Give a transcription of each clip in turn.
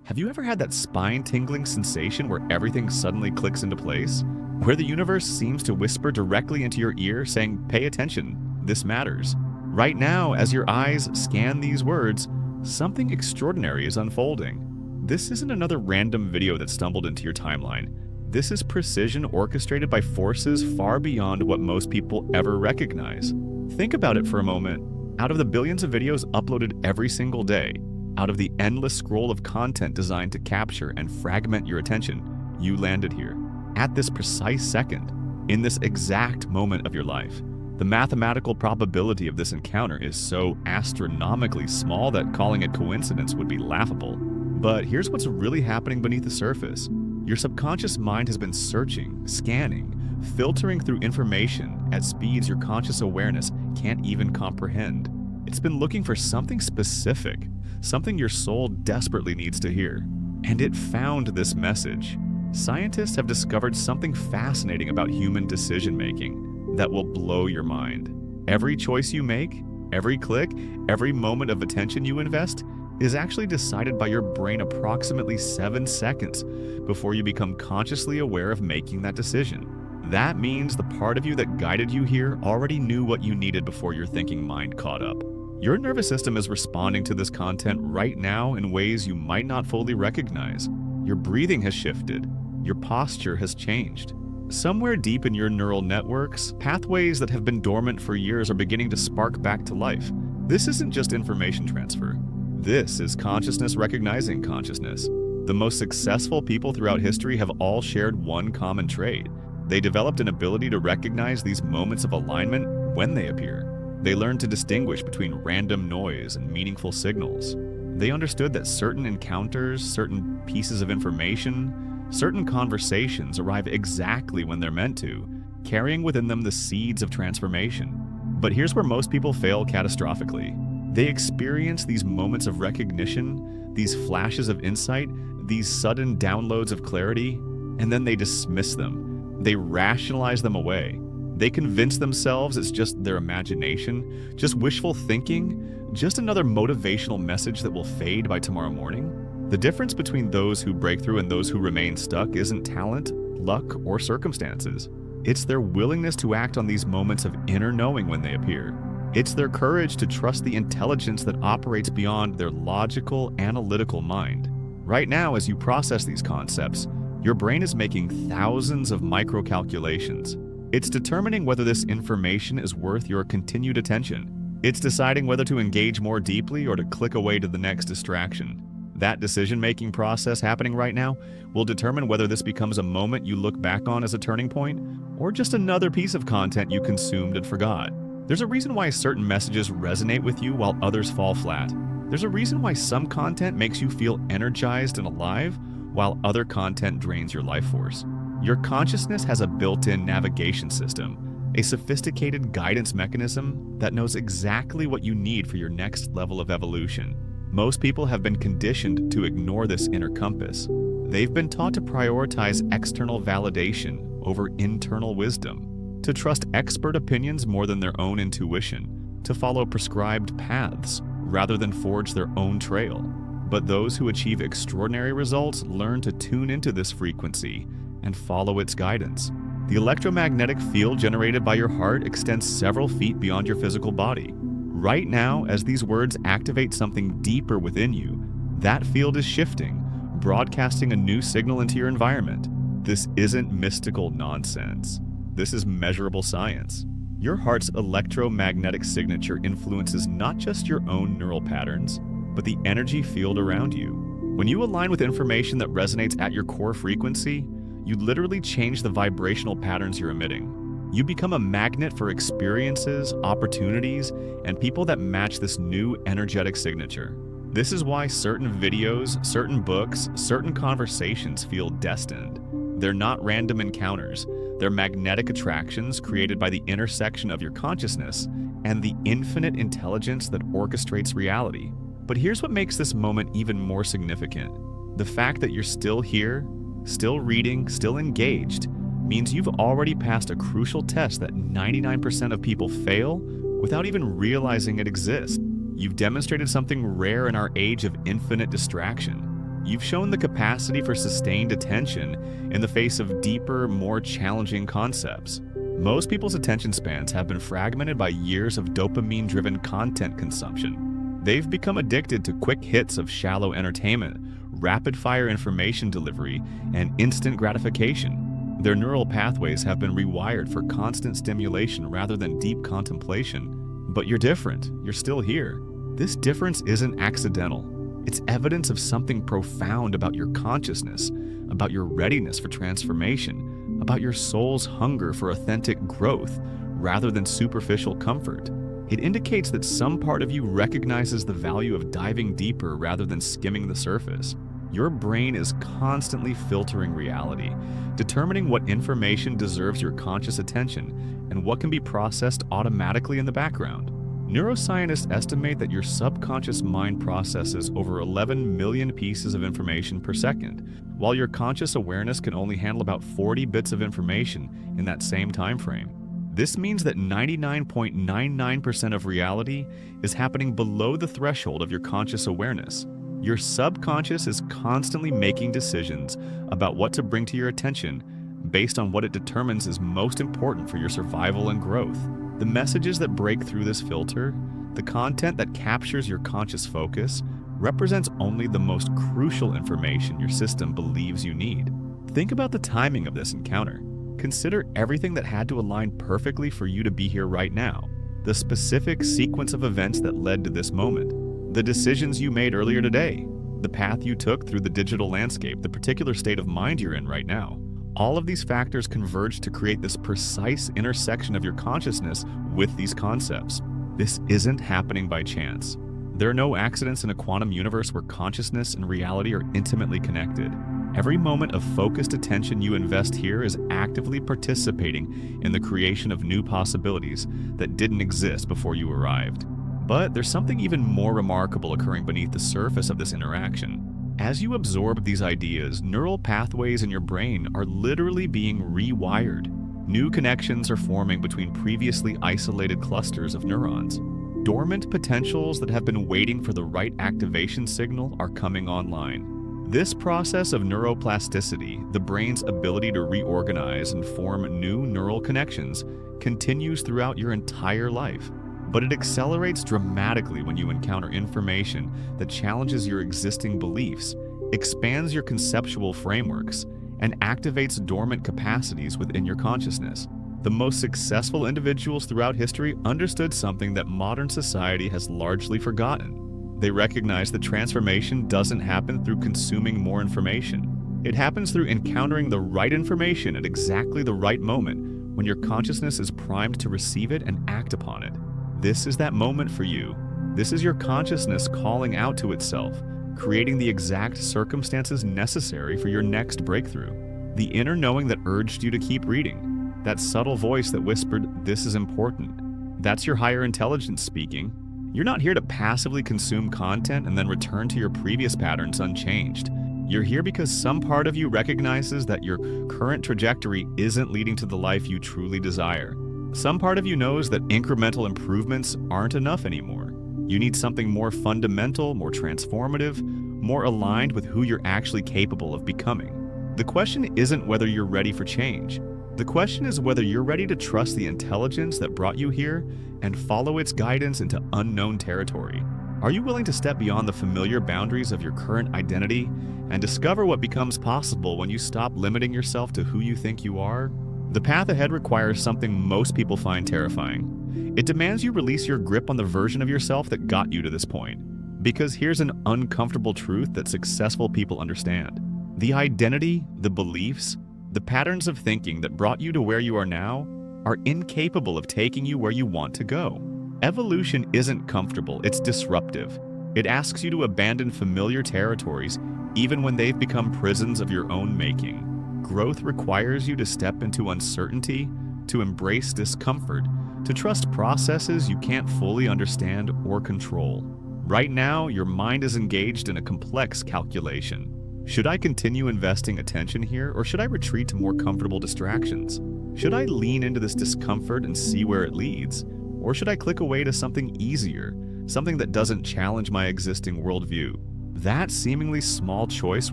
Have you ever had that spine-tingling sensation where everything suddenly clicks into place? Where the universe seems to whisper directly into your ear saying, "Pay attention, this matters." Right now, as your eyes scan these words, something extraordinary is unfolding. This isn't another random video that stumbled into your timeline. This is precision orchestrated by forces far beyond what most people ever recognize. Think about it for a moment. Out of the billions of videos uploaded every single day, out of the endless scroll of content designed to capture and fragment your attention, you landed here. At this precise second, in this exact moment of your life. The mathematical probability of this encounter is so astronomically small that calling it coincidence would be laughable. But here's what's really happening beneath the surface. Your subconscious mind has been searching, scanning, filtering through information at speeds your conscious awareness can't even comprehend. It's been looking for something specific, something your soul desperately needs to hear. And it found this message. Scientists have discovered something fascinating about human decision-making that will blow your mind. Every choice you make, every click, every moment of attention you invest is actually decided by your brain approximately 7 seconds before you become consciously aware of making that decision. That means the part of you that guided you here already knew what you needed before your thinking mind caught up. Your nervous system is responding to this content right now in ways you might not fully recognize. Your breathing has shifted. Your posture has changed. Somewhere deep in your neural networks, pathways that have been dormant for years are beginning to spark back to life. This isn't just information transfer. This is consciousness recognizing consciousness. The most successful people throughout history have all shared one common trait. They developed an ability to recognize these moments of alignment when they appear. They learned to distinguish between random noise and meaningful signals. They understood that certain encounters, certain pieces of information, certain conversations arrive exactly when they're meant to, carrying within them the seeds of transformation. But here's where most people fail catastrophically. They experience these moments of recognition, these flashes of insight, these sudden downloads of clarity, and then they dismiss them. They rationalize them away. They convince themselves it's just their imagination, just wishful thinking, just another motivational message that will fade by tomorrow morning. The difference between those who break through and those who remain stuck isn't talent, luck, or circumstances. It's their willingness to act on these moments of inner knowing when they appear. It's their courage to trust the intelligence that operates beyond their logical, analytical mind. Right now, as you process these concepts, your brain is making thousands of micro-calculations. It's determining whether this information is worth your continued attention. It's deciding whether to engage more deeply or to click away to the next distraction. That decision-making process happening right now will determine whether this becomes a moment you look back on as a turning point or just another piece of content you consumed and forgot. There's a reason why certain messages resonate with you while others fall flat. There's a reason why some content makes you feel energized and alive while other content drains your life force. Your consciousness has a built-in navigation system, a sophisticated guidance mechanism that knows exactly what you need for your next level of evolution. Most people have been conditioned to ignore this inner compass. They've been taught to prioritize external validation over internal wisdom, to trust expert opinions more than their own intuition, to follow prescribed paths rather than forge their own trail. But those who achieve extraordinary results learn to tune into this frequency and follow its guidance. The electromagnetic field generated by your heart extends several feet beyond your physical body. Right now, as these words activate something deeper within you, that field is shifting, broadcasting a new signal into your environment. This isn't mystical nonsense. This is measurable science. Your heart's electromagnetic signature influences not just your own neural patterns, but the energy field around you. When you align with information that resonates at your core frequency, you literally change the vibrational patterns you're emitting. You become a magnet for experiences, opportunities, and people that match this new energetic signature. This is why certain videos, certain books, certain conversations feel destined. They're not random encounters. They're magnetic attractions created by the intersection of your consciousness and the infinite intelligence that orchestrates reality. But here's what makes this moment even more significant. The fact that you're still here, still reading, still engaged, means you've already passed a crucial test that 99% of people fail without even realizing it exists. You've demonstrated something rare in our age of infinite distraction. you've shown the capacity for sustained attention in the face of deeper, more challenging concepts. Most people's attention spans have been fragmented by years of dopamine-driven content consumption. They've become addicted to quick hits of shallow entertainment, rapid-fire information delivery, and instant gratification. Their neural pathways have been rewired for constant stimulation rather than deep contemplation. But you're different. You're still here. This difference isn't accidental. It's evidence of something profound about your consciousness, about your readiness for transformation, about your soul's hunger for authentic growth rather than superficial comfort. It indicates that some part of you recognizes the value of diving deeper rather than skimming the surface. Your brain is constantly filtering reality, determining what information deserves your conscious attention and what can be processed automatically in the background. Neuroscientists estimate that your subconscious mind processes over 11 million pieces of information per second, while your conscious awareness can only handle about 40 bits of information in that same time frame. This means that 99.99% of reality is happening below the threshold of your conscious awareness. Your subconscious is constantly making decisions about what to bring to your attention based on what it determines is most important for your survival and growth. The messages that break through this filter, the content that captures your conscious focus, represents only the most crucial information your system believes you need. Think about the timing of this encounter. Consider everything that had to align perfectly for you to be here right now. The specific sequence of events that led to this moment. The decisions you made earlier today. The path you took through the digital landscape, the particular state of mind you're in right now. All of these factors converge to create this precise intersection of your consciousness with these concepts. This isn't happening by chance. There are no accidents in a quantum universe where consciousness and reality are intimately connected. Every moment of focused attention you invest here is actively participating in the creation of new possibilities that didn't exist before you arrived. But there's something even more remarkable occurring beneath the surface of this interaction. As you absorb these ideas, neural pathways in your brain are literally being rewired. New connections are forming between previously isolated clusters of neurons. Dormant potentials that have been waiting for the right activation signal are coming online. This process of neuroplasticity, the brain's ability to reorganize and form new neural connections, continues throughout your entire life. But it accelerates dramatically when you encounter information that challenges your existing beliefs, expands your conceptual frameworks, and activates dormant capacities within your consciousness. The most successful individuals throughout history understood something that modern society has largely forgotten. They recognized that transformation doesn't happen through consuming more information. It happens through encountering the right information at exactly the right moment when your consciousness is primed to receive it and act upon it. This is that moment for you. This is your consciousness calling out to itself, creating the exact circumstances necessary for your next breakthrough. The inner knowing that urged you to keep reading. That subtle voice that whispered, "This is important." That's your higher intelligence speaking. You're not here to passively consume content and then return to your previous patterns unchanged. You're here because some part of you recognizes that your current trajectory isn't leading to the life you truly desire. Some part of you knows that incremental improvements aren't enough anymore. You need something more fundamental, more transformative, more aligned with who you're actually capable of becoming. The question isn't whether you're ready for change. The question is whether you're ready to trust the intelligence that brought you here and follow its guidance into unknown territory. Are you willing to step beyond the familiar boundaries of your current identity and discover what becomes possible when you stop limiting yourself to who you think you are? The path ahead requires something most people find terrifying. It demands you release your grip on the version of yourself that got you to this point. Because here's an uncomfortable truth that successful people understand. The identity, the beliefs, the patterns of thinking that brought you to where you are now are incapable of taking you where you want to go. Evolution isn't comfortable, it's disruptive. It asks you to abandon familiar territories even when they've become prisons of your own making. Growth requires you to step into uncertainty, to embrace discomfort, to trust processes you can't fully understand or control. Right now, your mind is engaged in a complex calculation. Should I continue investing attention here, or should I retreat to more comfortable distractions? Should I lean into this discomfort and see where it leads? Or should I click away to something easier, something that doesn't challenge my existing worldview? That seemingly small choice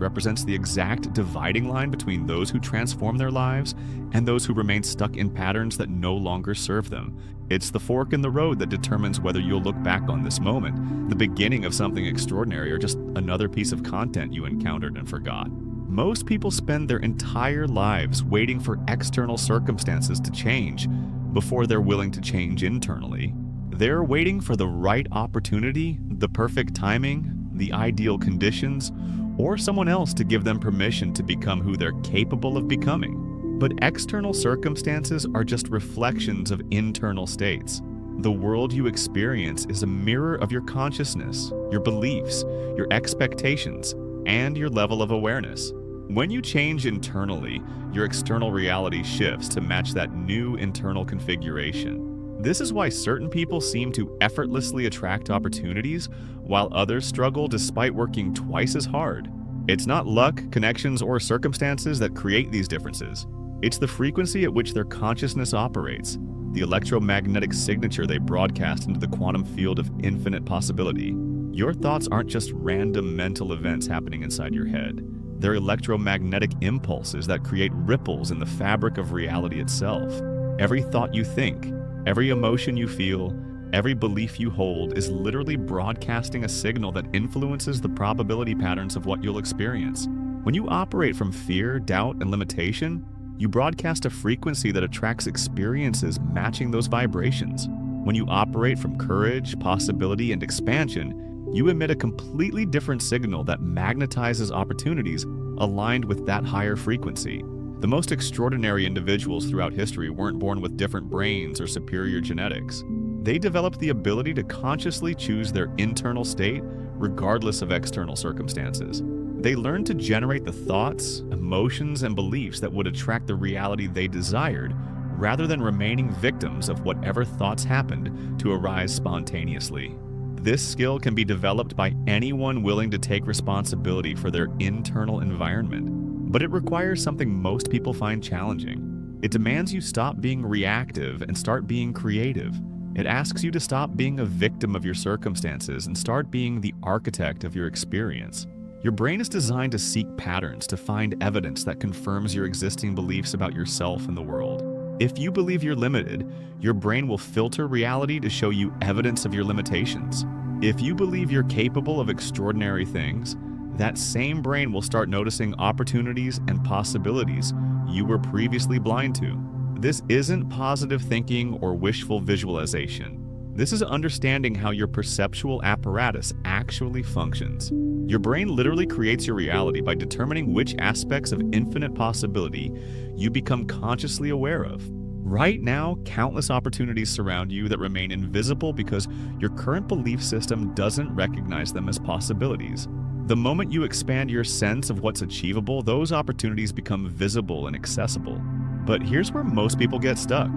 represents the exact dividing line between those who transform their lives and those who remain stuck in patterns that no longer serve them. It's the fork in the road that determines whether you'll look back on this moment, the beginning of something extraordinary, or just another piece of content you encountered and forgot. Most people spend their entire lives waiting for external circumstances to change before they're willing to change internally. They're waiting for the right opportunity, the perfect timing, the ideal conditions, or someone else to give them permission to become who they're capable of becoming. But external circumstances are just reflections of internal states. The world you experience is a mirror of your consciousness, your beliefs, your expectations, and your level of awareness. When you change internally, your external reality shifts to match that new internal configuration. This is why certain people seem to effortlessly attract opportunities, while others struggle despite working twice as hard. It's not luck, connections, or circumstances that create these differences. It's the frequency at which their consciousness operates, the electromagnetic signature they broadcast into the quantum field of infinite possibility. Your thoughts aren't just random mental events happening inside your head. They're electromagnetic impulses that create ripples in the fabric of reality itself. Every thought you think, every emotion you feel, every belief you hold is literally broadcasting a signal that influences the probability patterns of what you'll experience. When you operate from fear, doubt, and limitation, you broadcast a frequency that attracts experiences matching those vibrations. When you operate from courage, possibility, and expansion, you emit a completely different signal that magnetizes opportunities aligned with that higher frequency. The most extraordinary individuals throughout history weren't born with different brains or superior genetics. They developed the ability to consciously choose their internal state regardless of external circumstances. They learned to generate the thoughts, emotions, and beliefs that would attract the reality they desired, rather than remaining victims of whatever thoughts happened to arise spontaneously. This skill can be developed by anyone willing to take responsibility for their internal environment. But it requires something most people find challenging. It demands you stop being reactive and start being creative. It asks you to stop being a victim of your circumstances and start being the architect of your experience. Your brain is designed to seek patterns, to find evidence that confirms your existing beliefs about yourself and the world. If you believe you're limited, your brain will filter reality to show you evidence of your limitations. If you believe you're capable of extraordinary things, that same brain will start noticing opportunities and possibilities you were previously blind to. This isn't positive thinking or wishful visualization. This is understanding how your perceptual apparatus actually functions. Your brain literally creates your reality by determining which aspects of infinite possibility you become consciously aware of. Right now, countless opportunities surround you that remain invisible because your current belief system doesn't recognize them as possibilities. The moment you expand your sense of what's achievable, those opportunities become visible and accessible. But here's where most people get stuck.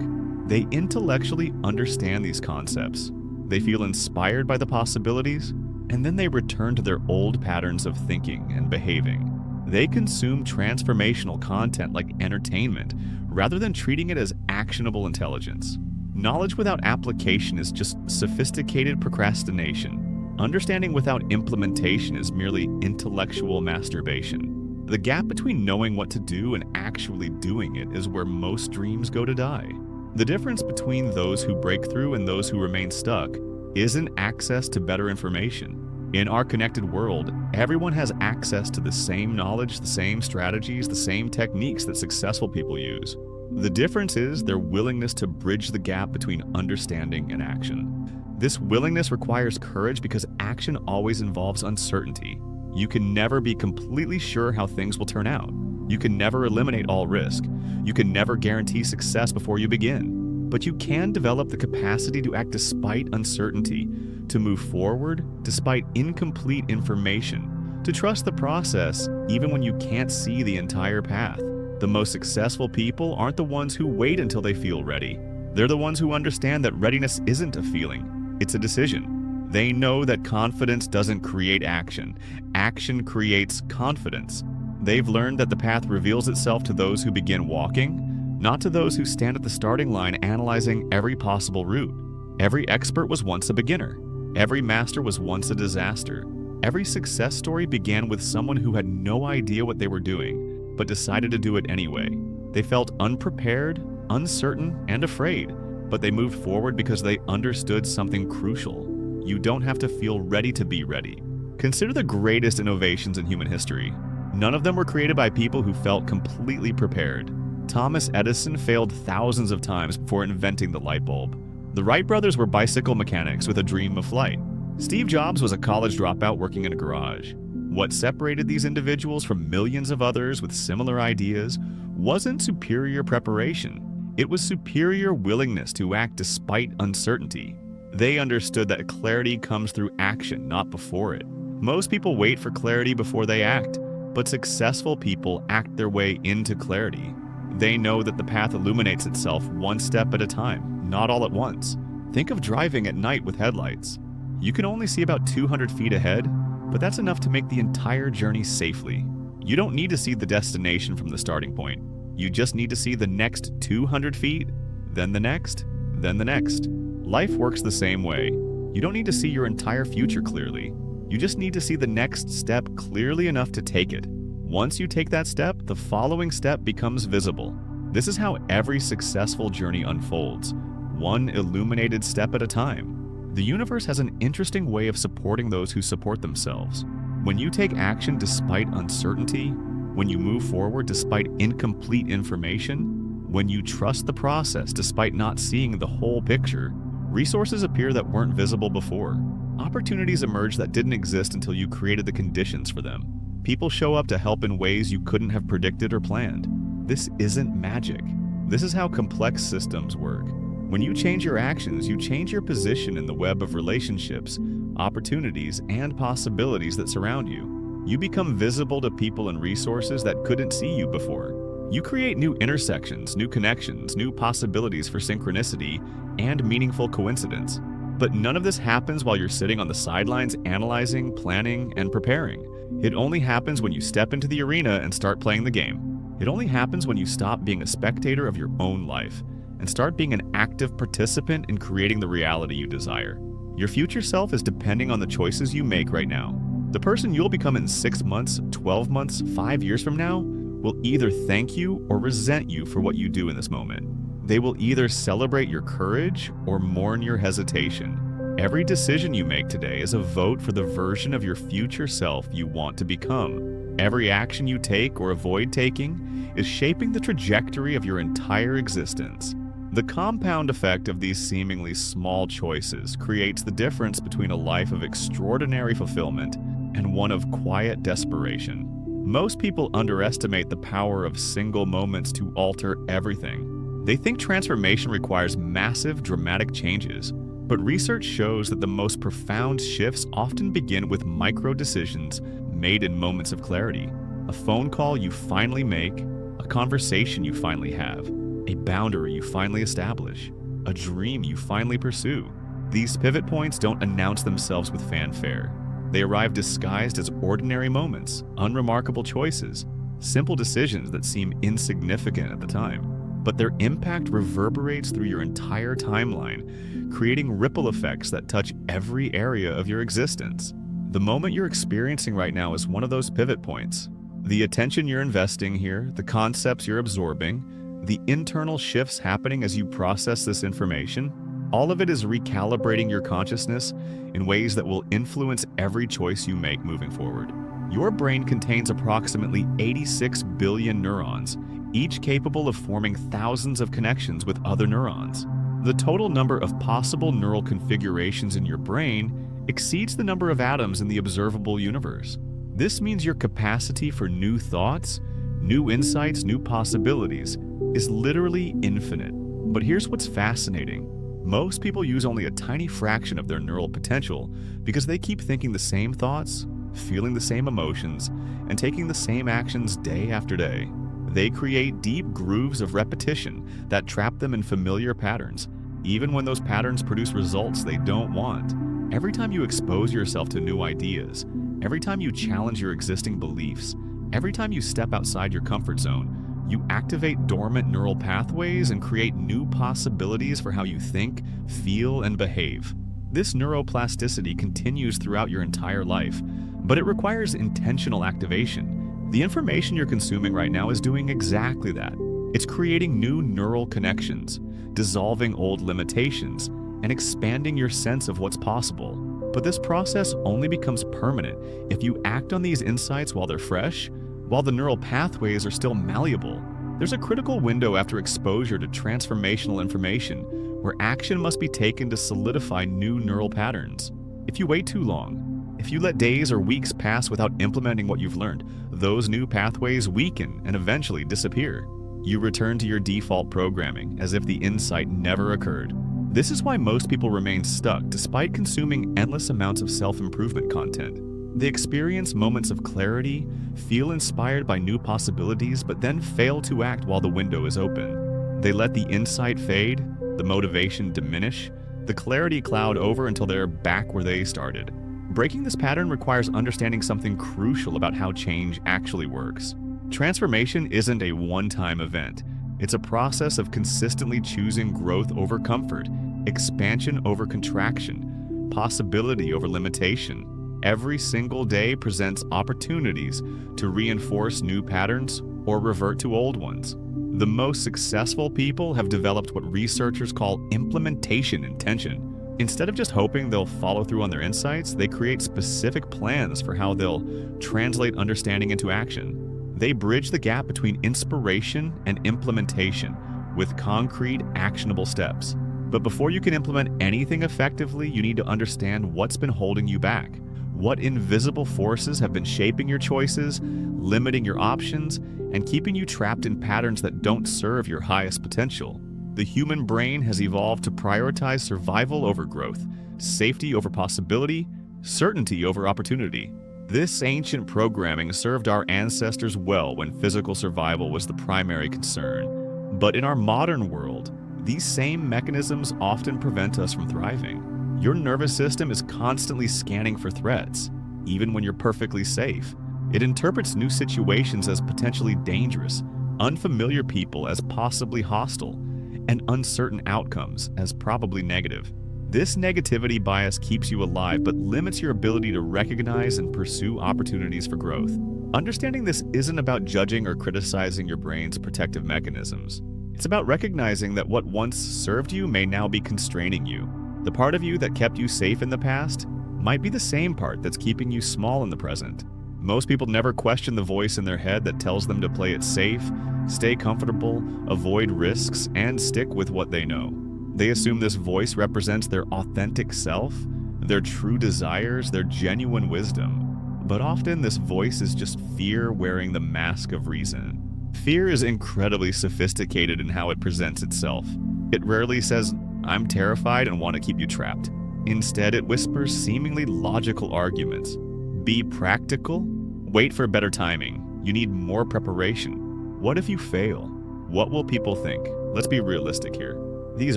They intellectually understand these concepts. They feel inspired by the possibilities, and then they return to their old patterns of thinking and behaving. They consume transformational content like entertainment rather than treating it as actionable intelligence. Knowledge without application is just sophisticated procrastination. Understanding without implementation is merely intellectual masturbation. The gap between knowing what to do and actually doing it is where most dreams go to die. The difference between those who break through and those who remain stuck isn't access to better information. In our connected world, everyone has access to the same knowledge, the same strategies, the same techniques that successful people use. The difference is their willingness to bridge the gap between understanding and action. This willingness requires courage because action always involves uncertainty. You can never be completely sure how things will turn out. You can never eliminate all risk. You can never guarantee success before you begin. But you can develop the capacity to act despite uncertainty, to move forward despite incomplete information, to trust the process even when you can't see the entire path. The most successful people aren't the ones who wait until they feel ready. They're the ones who understand that readiness isn't a feeling. It's a decision. They know that confidence doesn't create action. Action creates confidence. They've learned that the path reveals itself to those who begin walking, not to those who stand at the starting line analyzing every possible route. Every expert was once a beginner. Every master was once a disaster. Every success story began with someone who had no idea what they were doing, but decided to do it anyway. They felt unprepared, uncertain, and afraid, but they moved forward because they understood something crucial. You don't have to feel ready to be ready. Consider the greatest innovations in human history. None of them were created by people who felt completely prepared. Thomas Edison failed thousands of times before inventing the light bulb. The Wright brothers were bicycle mechanics with a dream of flight. Steve Jobs was a college dropout working in a garage. What separated these individuals from millions of others with similar ideas wasn't superior preparation. It was superior willingness to act despite uncertainty. They understood that clarity comes through action, not before it. Most people wait for clarity before they act, but successful people act their way into clarity. They know that the path illuminates itself one step at a time, not all at once. Think of driving at night with headlights. You can only see about 200 feet ahead, but that's enough to make the entire journey safely. You don't need to see the destination from the starting point. You just need to see the next 200 feet, then the next, then the next. Life works the same way. You don't need to see your entire future clearly. You just need to see the next step clearly enough to take it. Once you take that step, the following step becomes visible. This is how every successful journey unfolds, one illuminated step at a time. The universe has an interesting way of supporting those who support themselves. When you take action despite uncertainty, when you move forward despite incomplete information, when you trust the process despite not seeing the whole picture, resources appear that weren't visible before. Opportunities emerge that didn't exist until you created the conditions for them. People show up to help in ways you couldn't have predicted or planned. This isn't magic. This is how complex systems work. When you change your actions, you change your position in the web of relationships, opportunities, and possibilities that surround you. You become visible to people and resources that couldn't see you before. You create new intersections, new connections, new possibilities for synchronicity and meaningful coincidence. But none of this happens while you're sitting on the sidelines analyzing, planning, and preparing. It only happens when you step into the arena and start playing the game. It only happens when you stop being a spectator of your own life and start being an active participant in creating the reality you desire. Your future self is depending on the choices you make right now. The person you'll become in 6 months, 12 months, 5 years from now will either thank you or resent you for what you do in this moment. They will either celebrate your courage or mourn your hesitation. Every decision you make today is a vote for the version of your future self you want to become. Every action you take or avoid taking is shaping the trajectory of your entire existence. The compound effect of these seemingly small choices creates the difference between a life of extraordinary fulfillment and one of quiet desperation. Most people underestimate the power of single moments to alter everything. They think transformation requires massive, dramatic changes, but research shows that the most profound shifts often begin with micro decisions made in moments of clarity. A phone call you finally make, a conversation you finally have, a boundary you finally establish, a dream you finally pursue. These pivot points don't announce themselves with fanfare. They arrive disguised as ordinary moments, unremarkable choices, simple decisions that seem insignificant at the time. But their impact reverberates through your entire timeline, creating ripple effects that touch every area of your existence. The moment you're experiencing right now is one of those pivot points. The attention you're investing here, the concepts you're absorbing, the internal shifts happening as you process this information, all of it is recalibrating your consciousness in ways that will influence every choice you make moving forward. Your brain contains approximately 86 billion neurons, each capable of forming thousands of connections with other neurons. The total number of possible neural configurations in your brain exceeds the number of atoms in the observable universe. This means your capacity for new thoughts, new insights, new possibilities is literally infinite. But here's what's fascinating. Most people use only a tiny fraction of their neural potential because they keep thinking the same thoughts, feeling the same emotions, and taking the same actions day after day. They create deep grooves of repetition that trap them in familiar patterns, even when those patterns produce results they don't want. Every time you expose yourself to new ideas, every time you challenge your existing beliefs, every time you step outside your comfort zone, you activate dormant neural pathways and create new possibilities for how you think, feel, and behave. This neuroplasticity continues throughout your entire life, But it requires intentional activation. The information you're consuming right now is doing exactly that. It's creating new neural connections, dissolving old limitations, and expanding your sense of what's possible. But this process only becomes permanent if you act on these insights while they're fresh, while the neural pathways are still malleable. There's a critical window after exposure to transformational information where action must be taken to solidify new neural patterns. If you wait too long, if you let days or weeks pass without implementing what you've learned, those new pathways weaken and eventually disappear. You return to your default programming as if the insight never occurred. This is why most people remain stuck despite consuming endless amounts of self-improvement content. They experience moments of clarity, feel inspired by new possibilities, but then fail to act while the window is open. They let the insight fade, the motivation diminish, the clarity cloud over until they're back where they started. Breaking this pattern requires understanding something crucial about how change actually works. Transformation isn't a one-time event. It's a process of consistently choosing growth over comfort, expansion over contraction, possibility over limitation. Every single day presents opportunities to reinforce new patterns or revert to old ones. The most successful people have developed what researchers call implementation intention. Instead of just hoping they'll follow through on their insights, they create specific plans for how they'll translate understanding into action. They bridge the gap between inspiration and implementation with concrete, actionable steps. But before you can implement anything effectively, you need to understand what's been holding you back. What invisible forces have been shaping your choices, limiting your options, and keeping you trapped in patterns that don't serve your highest potential? The human brain has evolved to prioritize survival over growth, safety over possibility, certainty over opportunity. This ancient programming served our ancestors well when physical survival was the primary concern. But in our modern world, these same mechanisms often prevent us from thriving. Your nervous system is constantly scanning for threats, even when you're perfectly safe. It interprets new situations as potentially dangerous, unfamiliar people as possibly hostile, and uncertain outcomes as probably negative. This negativity bias keeps you alive but limits your ability to recognize and pursue opportunities for growth. Understanding this isn't about judging or criticizing your brain's protective mechanisms. It's about recognizing that what once served you may now be constraining you. The part of you that kept you safe in the past might be the same part that's keeping you small in the present. Most people never question the voice in their head that tells them to play it safe, stay comfortable, avoid risks, and stick with what they know. They assume this voice represents their authentic self, their true desires, their genuine wisdom. But often this voice is just fear wearing the mask of reason. Fear is incredibly sophisticated in how it presents itself. It rarely says, "I'm terrified and want to keep you trapped." Instead, it whispers seemingly logical arguments. Be practical. Wait for better timing. You need more preparation. What if you fail? What will people think? Let's be realistic here. These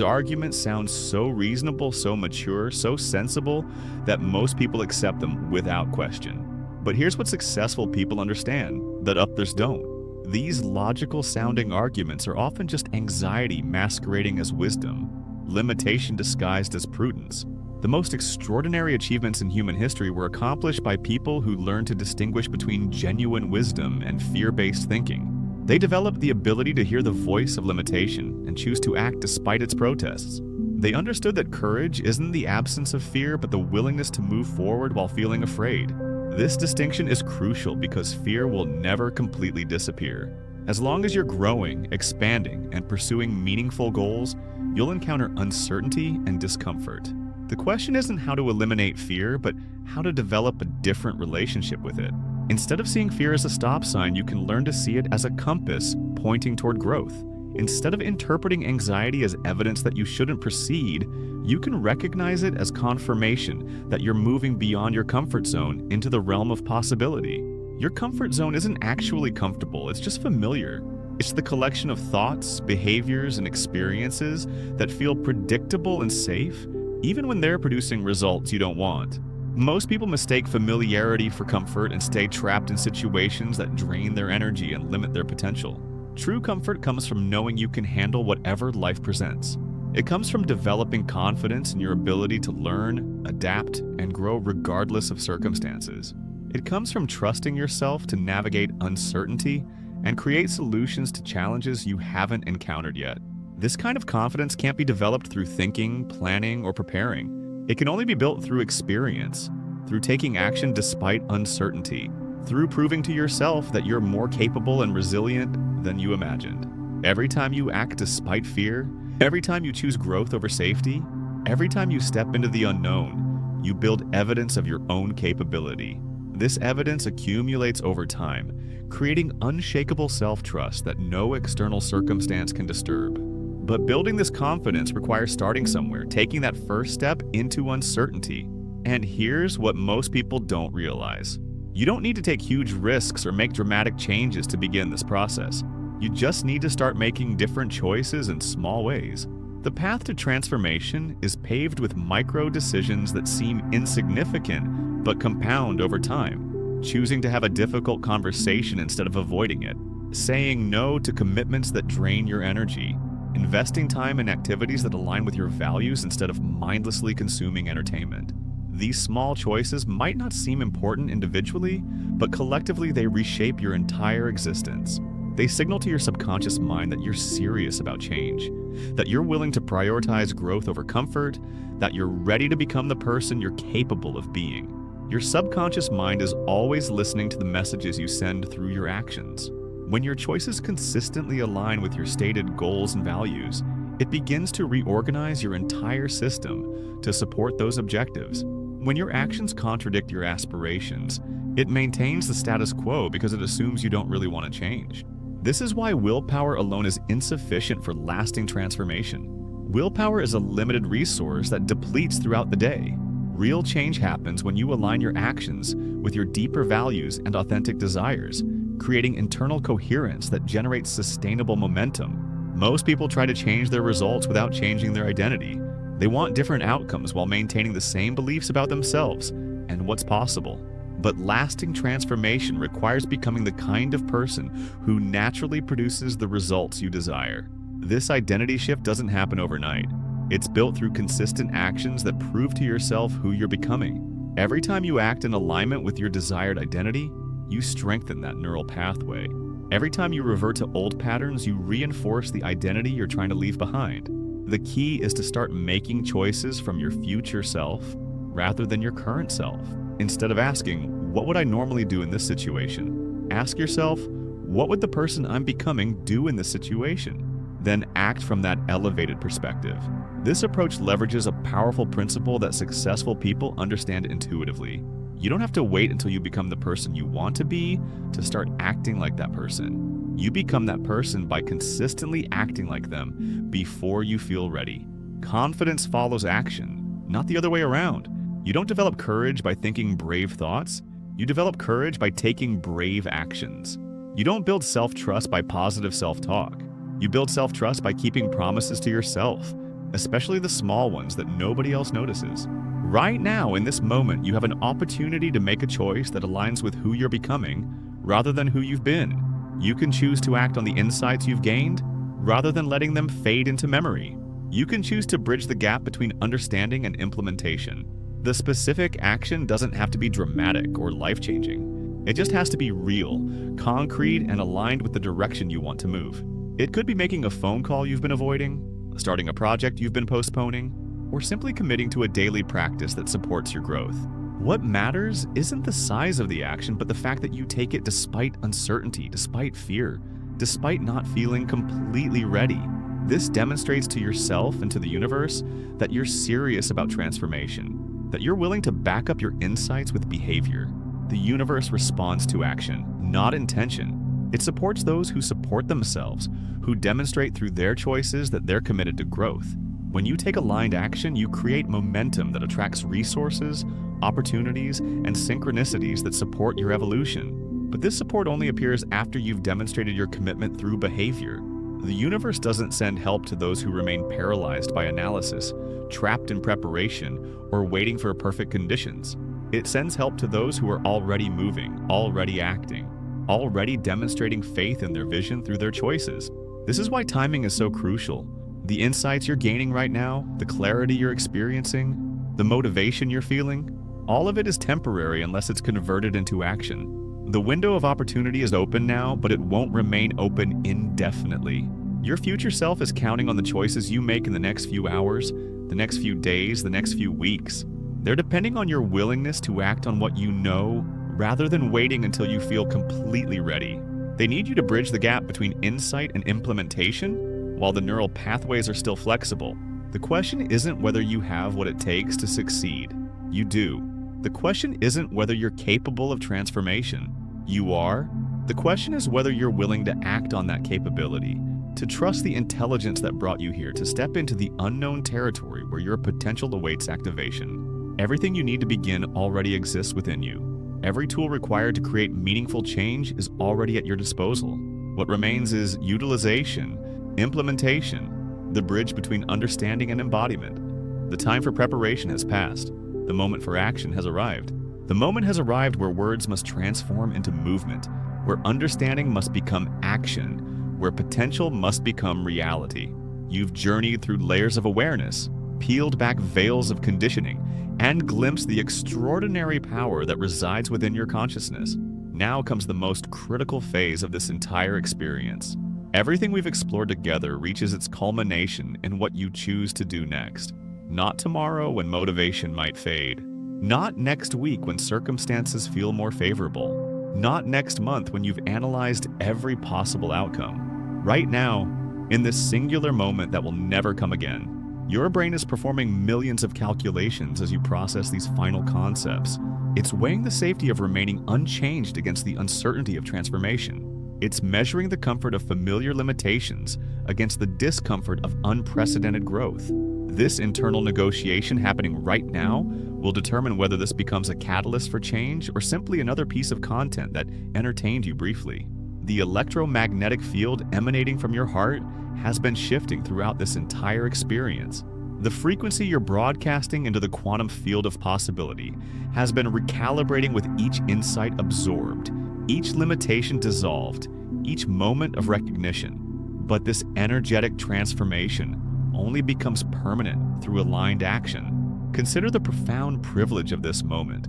arguments sound so reasonable, so mature, so sensible that most people accept them without question. But here's what successful people understand that others don't. These logical-sounding arguments are often just anxiety masquerading as wisdom, limitation disguised as prudence. The most extraordinary achievements in human history were accomplished by people who learned to distinguish between genuine wisdom and fear-based thinking. They developed the ability to hear the voice of limitation and choose to act despite its protests. They understood that courage isn't the absence of fear, but the willingness to move forward while feeling afraid. This distinction is crucial because fear will never completely disappear. As long as you're growing, expanding, and pursuing meaningful goals, you'll encounter uncertainty and discomfort. The question isn't how to eliminate fear, but how to develop a different relationship with it. Instead of seeing fear as a stop sign, you can learn to see it as a compass pointing toward growth. Instead of interpreting anxiety as evidence that you shouldn't proceed, you can recognize it as confirmation that you're moving beyond your comfort zone into the realm of possibility. Your comfort zone isn't actually comfortable, it's just familiar. It's the collection of thoughts, behaviors, and experiences that feel predictable and safe, even when they're producing results you don't want. Most people mistake familiarity for comfort and stay trapped in situations that drain their energy and limit their potential. True comfort comes from knowing you can handle whatever life presents. It comes from developing confidence in your ability to learn, adapt, and grow regardless of circumstances. It comes from trusting yourself to navigate uncertainty and create solutions to challenges you haven't encountered yet. This kind of confidence can't be developed through thinking, planning, or preparing. It can only be built through experience, through taking action despite uncertainty, through proving to yourself that you're more capable and resilient than you imagined. Every time you act despite fear, every time you choose growth over safety, every time you step into the unknown, you build evidence of your own capability. This evidence accumulates over time, creating unshakable self-trust that no external circumstance can disturb. But building this confidence requires starting somewhere, taking that first step into uncertainty. And here's what most people don't realize. You don't need to take huge risks or make dramatic changes to begin this process. You just need to start making different choices in small ways. The path to transformation is paved with micro decisions that seem insignificant but compound over time. Choosing to have a difficult conversation instead of avoiding it. Saying no to commitments that drain your energy. Investing time in activities that align with your values instead of mindlessly consuming entertainment. These small choices might not seem important individually, but collectively they reshape your entire existence. They signal to your subconscious mind that you're serious about change, that you're willing to prioritize growth over comfort, that you're ready to become the person you're capable of being. Your subconscious mind is always listening to the messages you send through your actions. When your choices consistently align with your stated goals and values, it begins to reorganize your entire system to support those objectives. When your actions contradict your aspirations, it maintains the status quo because it assumes you don't really want to change. This is why willpower alone is insufficient for lasting transformation. Willpower is a limited resource that depletes throughout the day. Real change happens when you align your actions with your deeper values and authentic desires, creating internal coherence that generates sustainable momentum. Most people try to change their results without changing their identity. They want different outcomes while maintaining the same beliefs about themselves and what's possible. But lasting transformation requires becoming the kind of person who naturally produces the results you desire. This identity shift doesn't happen overnight. It's built through consistent actions that prove to yourself who you're becoming. Every time you act in alignment with your desired identity, you strengthen that neural pathway. Every time you revert to old patterns, you reinforce the identity you're trying to leave behind. The key is to start making choices from your future self rather than your current self. Instead of asking, what would I normally do in this situation? Ask yourself, what would the person I'm becoming do in this situation? Then act from that elevated perspective. This approach leverages a powerful principle that successful people understand intuitively. You don't have to wait until you become the person you want to be to start acting like that person. You become that person by consistently acting like them before you feel ready. Confidence follows action, not the other way around. You don't develop courage by thinking brave thoughts. You develop courage by taking brave actions. You don't build self-trust by positive self-talk. You build self-trust by keeping promises to yourself, especially the small ones that nobody else notices. Right now, in this moment, you have an opportunity to make a choice that aligns with who you're becoming rather than who you've been. You can choose to act on the insights you've gained rather than letting them fade into memory. You can choose to bridge the gap between understanding and implementation. The specific action doesn't have to be dramatic or life-changing. It just has to be real, concrete, and aligned with the direction you want to move. It could be making a phone call you've been avoiding, starting a project you've been postponing, or simply committing to a daily practice that supports your growth. What matters isn't the size of the action, but the fact that you take it despite uncertainty, despite fear, despite not feeling completely ready. This demonstrates to yourself and to the universe that you're serious about transformation, that you're willing to back up your insights with behavior. The universe responds to action, not intention. It supports those who support themselves, who demonstrate through their choices that they're committed to growth. When you take aligned action, you create momentum that attracts resources, opportunities, and synchronicities that support your evolution. But this support only appears after you've demonstrated your commitment through behavior. The universe doesn't send help to those who remain paralyzed by analysis, trapped in preparation, or waiting for perfect conditions. It sends help to those who are already moving, already acting, already demonstrating faith in their vision through their choices. This is why timing is so crucial. The insights you're gaining right now, the clarity you're experiencing, the motivation you're feeling, All of it is temporary unless it's converted into action. The window of opportunity is open now, but it won't remain open indefinitely. Your future self is counting on the choices you make in the next few hours, the next few days, the next few weeks. They're depending on your willingness to act on what you know rather than waiting until you feel completely ready. They need you to bridge the gap between insight and implementation while the neural pathways are still flexible. The question isn't whether you have what it takes to succeed. You do. The question isn't whether you're capable of transformation. You are. The question is whether you're willing to act on that capability, to trust the intelligence that brought you here, to step into the unknown territory where your potential awaits activation. Everything you need to begin already exists within you. Every tool required to create meaningful change is already at your disposal. What remains is utilization, implementation, the bridge between understanding and embodiment. The time for preparation has passed. The moment for action has arrived. The moment has arrived where words must transform into movement, where understanding must become action, where potential must become reality. You've journeyed through layers of awareness, peeled back veils of conditioning, and glimpsed the extraordinary power that resides within your consciousness. Now comes the most critical phase of this entire experience. Everything we've explored together reaches its culmination in what you choose to do next. Not tomorrow when motivation might fade. Not next week when circumstances feel more favorable. Not next month when you've analyzed every possible outcome. Right now, in this singular moment that will never come again, your brain is performing millions of calculations as you process these final concepts. It's weighing the safety of remaining unchanged against the uncertainty of transformation. It's measuring the comfort of familiar limitations against the discomfort of unprecedented growth. This internal negotiation happening right now will determine whether this becomes a catalyst for change or simply another piece of content that entertained you briefly. The electromagnetic field emanating from your heart has been shifting throughout this entire experience. The frequency you're broadcasting into the quantum field of possibility has been recalibrating with each insight absorbed, each limitation dissolved, each moment of recognition. But this energetic transformation only becomes permanent through aligned action. Consider the profound privilege of this moment.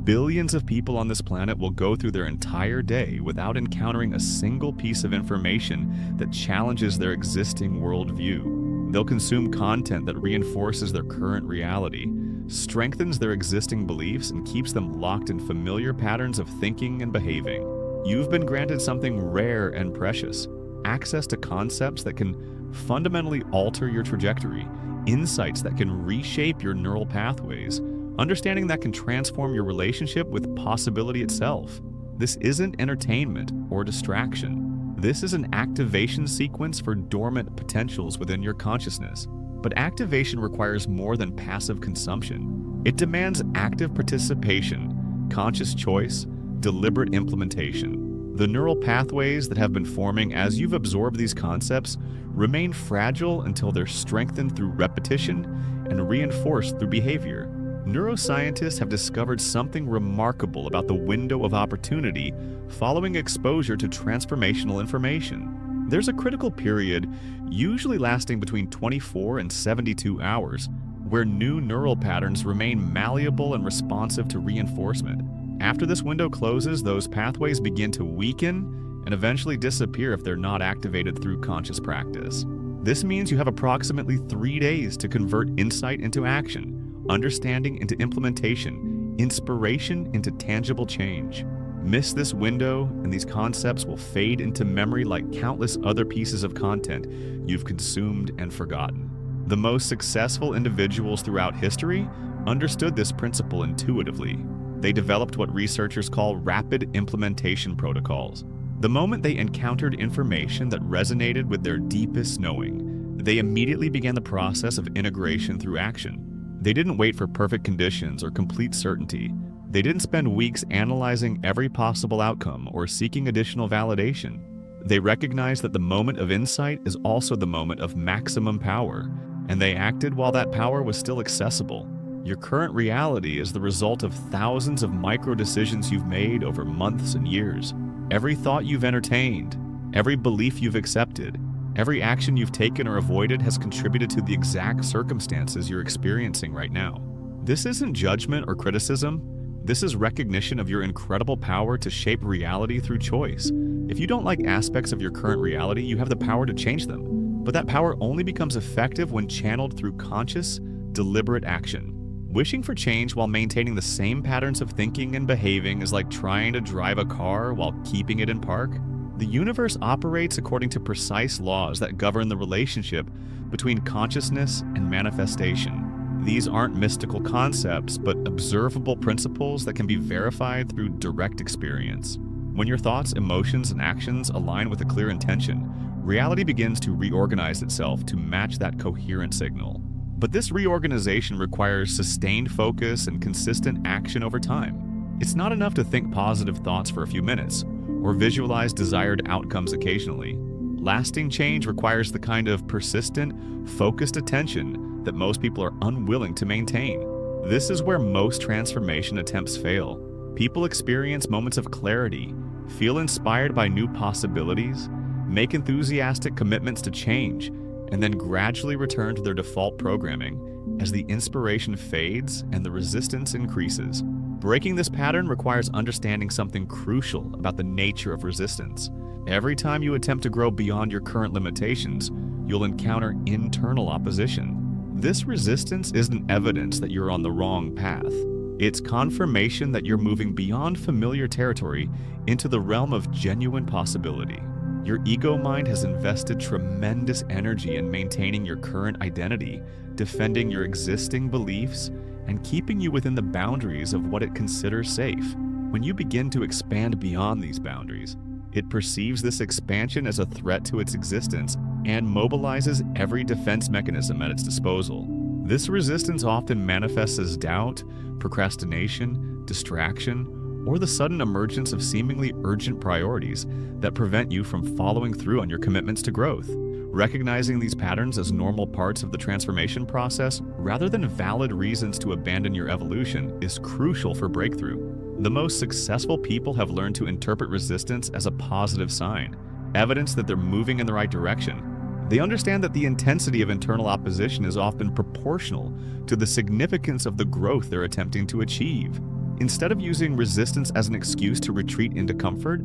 Billions of people on this planet will go through their entire day without encountering a single piece of information that challenges their existing worldview. They'll consume content that reinforces their current reality, strengthens their existing beliefs, and keeps them locked in familiar patterns of thinking and behaving. You've been granted something rare and precious, access to concepts that can fundamentally alter your trajectory, insights that can reshape your neural pathways, understanding that can transform your relationship with possibility itself. This isn't entertainment or distraction. This is an activation sequence for dormant potentials within your consciousness. But activation requires more than passive consumption. It demands active participation, conscious choice, deliberate implementation. The neural pathways that have been forming as you've absorbed these concepts remain fragile until they're strengthened through repetition and reinforced through behavior. Neuroscientists have discovered something remarkable about the window of opportunity following exposure to transformational information. There's a critical period, usually lasting between 24 and 72 hours, where new neural patterns remain malleable and responsive to reinforcement. After this window closes, those pathways begin to weaken and eventually disappear if they're not activated through conscious practice. This means you have approximately 3 days to convert insight into action, understanding into implementation, inspiration into tangible change. Miss this window, and these concepts will fade into memory like countless other pieces of content you've consumed and forgotten. The most successful individuals throughout history understood this principle intuitively. They developed what researchers call rapid implementation protocols. The moment they encountered information that resonated with their deepest knowing, they immediately began the process of integration through action. They didn't wait for perfect conditions or complete certainty. They didn't spend weeks analyzing every possible outcome or seeking additional validation. They recognized that the moment of insight is also the moment of maximum power, and they acted while that power was still accessible. Your current reality is the result of thousands of micro decisions you've made over months and years. Every thought you've entertained, every belief you've accepted, every action you've taken or avoided has contributed to the exact circumstances you're experiencing right now. This isn't judgment or criticism. This is recognition of your incredible power to shape reality through choice. If you don't like aspects of your current reality, you have the power to change them. But that power only becomes effective when channeled through conscious, deliberate action. Wishing for change while maintaining the same patterns of thinking and behaving is like trying to drive a car while keeping it in park. The universe operates according to precise laws that govern the relationship between consciousness and manifestation. These aren't mystical concepts, but observable principles that can be verified through direct experience. When your thoughts, emotions, and actions align with a clear intention, reality begins to reorganize itself to match that coherent signal. But this reorganization requires sustained focus and consistent action over time. It's not enough to think positive thoughts for a few minutes or visualize desired outcomes occasionally. Lasting change requires the kind of persistent, focused attention that most people are unwilling to maintain. This is where most transformation attempts fail. People experience moments of clarity, feel inspired by new possibilities, make enthusiastic commitments to change, and then gradually return to their default programming as the inspiration fades and the resistance increases. Breaking this pattern requires understanding something crucial about the nature of resistance. Every time you attempt to grow beyond your current limitations, you'll encounter internal opposition. This resistance isn't evidence that you're on the wrong path. It's confirmation that you're moving beyond familiar territory into the realm of genuine possibility. Your ego mind has invested tremendous energy in maintaining your current identity, defending your existing beliefs, and keeping you within the boundaries of what it considers safe. When you begin to expand beyond these boundaries, it perceives this expansion as a threat to its existence and mobilizes every defense mechanism at its disposal. This resistance often manifests as doubt, procrastination, distraction, or the sudden emergence of seemingly urgent priorities that prevent you from following through on your commitments to growth. Recognizing these patterns as normal parts of the transformation process, rather than valid reasons to abandon your evolution, is crucial for breakthrough. The most successful people have learned to interpret resistance as a positive sign, evidence that they're moving in the right direction. They understand that the intensity of internal opposition is often proportional to the significance of the growth they're attempting to achieve. Instead of using resistance as an excuse to retreat into comfort,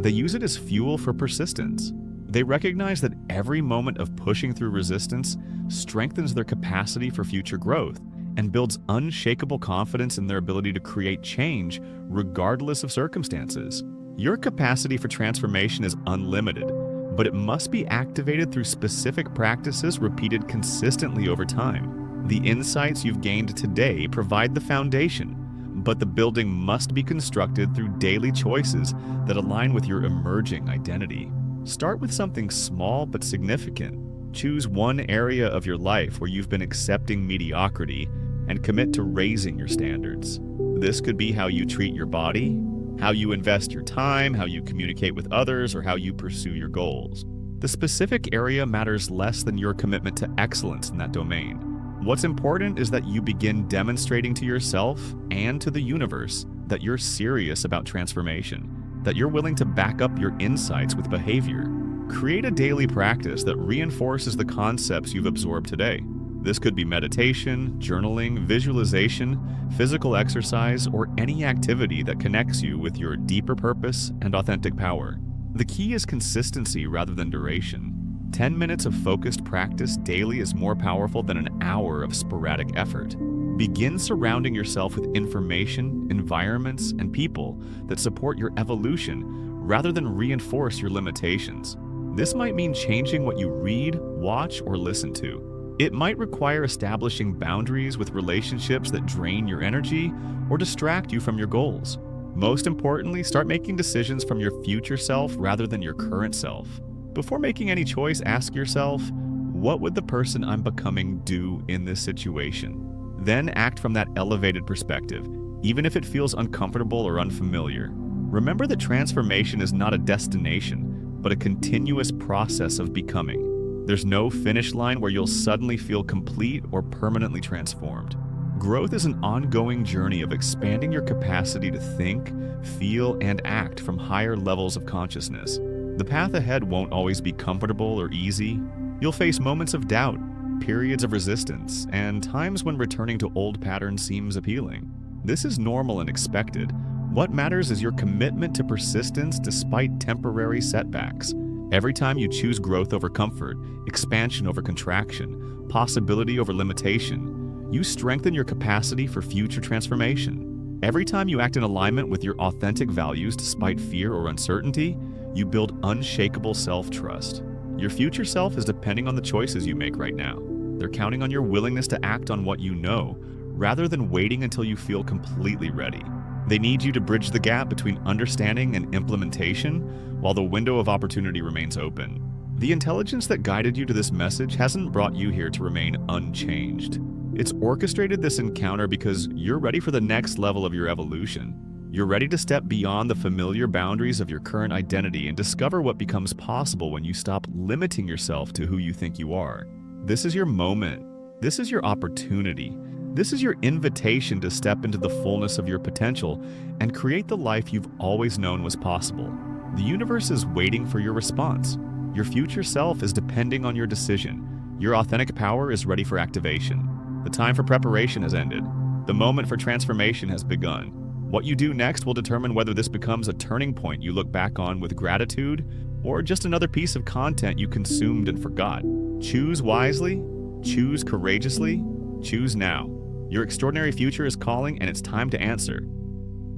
they use it as fuel for persistence. They recognize that every moment of pushing through resistance strengthens their capacity for future growth and builds unshakable confidence in their ability to create change regardless of circumstances. Your capacity for transformation is unlimited, but it must be activated through specific practices repeated consistently over time. The insights you've gained today provide the foundation, but the building must be constructed through daily choices that align with your emerging identity. Start with something small but significant. Choose one area of your life where you've been accepting mediocrity and commit to raising your standards. This could be how you treat your body, how you invest your time, how you communicate with others, or how you pursue your goals. The specific area matters less than your commitment to excellence in that domain. What's important is that you begin demonstrating to yourself and to the universe that you're serious about transformation, that you're willing to back up your insights with behavior. Create a daily practice that reinforces the concepts you've absorbed today. This could be meditation, journaling, visualization, physical exercise, or any activity that connects you with your deeper purpose and authentic power. The key is consistency rather than duration. 10 minutes of focused practice daily is more powerful than an hour of sporadic effort. Begin surrounding yourself with information, environments, and people that support your evolution rather than reinforce your limitations. This might mean changing what you read, watch, or listen to. It might require establishing boundaries with relationships that drain your energy or distract you from your goals. Most importantly, start making decisions from your future self rather than your current self. Before making any choice, ask yourself, what would the person I'm becoming do in this situation? Then act from that elevated perspective, even if it feels uncomfortable or unfamiliar. Remember that transformation is not a destination, but a continuous process of becoming. There's no finish line where you'll suddenly feel complete or permanently transformed. Growth is an ongoing journey of expanding your capacity to think, feel, and act from higher levels of consciousness. The path ahead won't always be comfortable or easy. You'll face moments of doubt, periods of resistance and times when returning to old patterns seems appealing. This is normal and expected. What matters is your commitment to persistence despite temporary setbacks. Every time you choose growth over comfort, expansion over contraction, possibility over limitation, you strengthen your capacity for future transformation. Every time you act in alignment with your authentic values despite fear or uncertainty, you build unshakable self-trust. Your future self is depending on the choices you make right now. They're counting on your willingness to act on what you know, rather than waiting until you feel completely ready. They need you to bridge the gap between understanding and implementation while the window of opportunity remains open. The intelligence that guided you to this message hasn't brought you here to remain unchanged. It's orchestrated this encounter because you're ready for the next level of your evolution. You're ready to step beyond the familiar boundaries of your current identity and discover what becomes possible when you stop limiting yourself to who you think you are. This is your moment. This is your opportunity. This is your invitation to step into the fullness of your potential and create the life you've always known was possible. The universe is waiting for your response. Your future self is depending on your decision. Your authentic power is ready for activation. The time for preparation has ended. The moment for transformation has begun. What you do next will determine whether this becomes a turning point you look back on with gratitude or just another piece of content you consumed and forgot. Choose wisely, choose courageously, choose now. Your extraordinary future is calling and it's time to answer.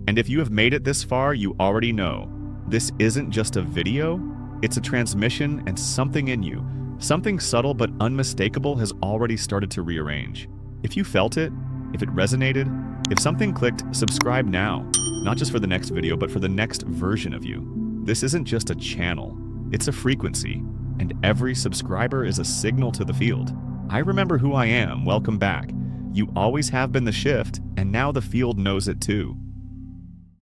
And if you have made it this far, you already know. This isn't just a video, it's a transmission, and something in you, something subtle but unmistakable, has already started to rearrange. If you felt it, if it resonated, if something clicked, subscribe now. Not just for the next video, but for the next version of you. This isn't just a channel, it's a frequency, and every subscriber is a signal to the field. I remember who I am, welcome back. You always have been the shift, and now the field knows it too.